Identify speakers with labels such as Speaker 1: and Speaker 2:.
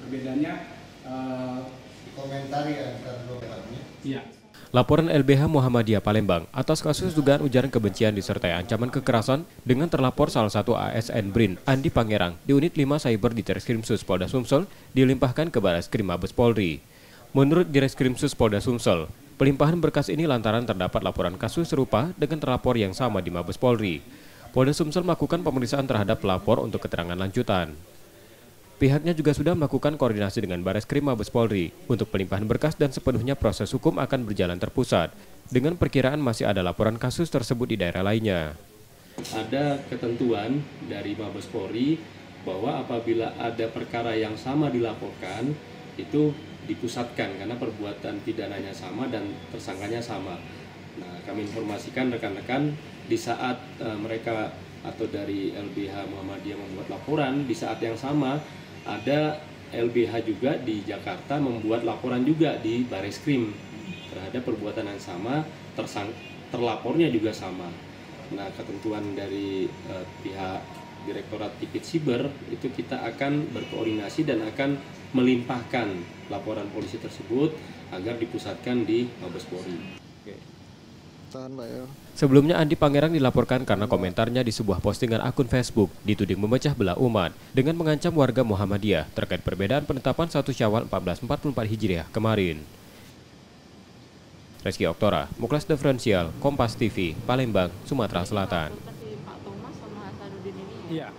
Speaker 1: Perbedaannya
Speaker 2: komentari antara dua pihaknya.
Speaker 1: Iya.
Speaker 3: Laporan LBH Muhammadiyah Palembang atas kasus dugaan ujaran kebencian disertai ancaman kekerasan dengan terlapor salah satu ASN BRIN Andi Pangerang di Unit 5 Cyber di Treskrimsus Polda Sumsel dilimpahkan ke Barreskrim Mabes Polri. Menurut Direskrimsus Polda Sumsel, pelimpahan berkas ini lantaran terdapat laporan kasus serupa dengan terlapor yang sama di Mabes Polri. Polda Sumsel melakukan pemeriksaan terhadap pelapor untuk keterangan lanjutan. Pihaknya juga sudah melakukan koordinasi dengan Barreskrim Mabes Polri untuk pelimpahan berkas dan sepenuhnya proses hukum akan berjalan terpusat. Dengan perkiraan masih ada laporan kasus tersebut di daerah lainnya.
Speaker 4: Ada ketentuan dari Mabes Polri bahwa apabila ada perkara yang sama dilaporkan, itu dipusatkan karena perbuatan pidananya sama dan tersangkanya sama. Nah, kami informasikan rekan-rekan di saat mereka atau dari LBH Muhammadiyah membuat laporan, di saat yang sama ada LBH juga di Jakarta membuat laporan juga di Barreskrim terhadap perbuatan yang sama, terlapornya juga sama. Nah, ketentuan dari pihak Direktorat Tipit Siber itu kita akan berkoordinasi dan akan melimpahkan laporan polisi tersebut agar dipusatkan di Mabes Polri.
Speaker 3: Sebelumnya Andi Pangerang dilaporkan karena komentarnya di sebuah postingan akun Facebook dituding memecah belah umat dengan mengancam warga Muhammadiyah terkait perbedaan penetapan 1 Syawal 1444 Hijriah kemarin. Reski Oktora, Muklas Diferensial, Kompas TV, Palembang, Sumatera Selatan.
Speaker 5: Pak Thomas sama Hasanuddin ini.
Speaker 1: Iya.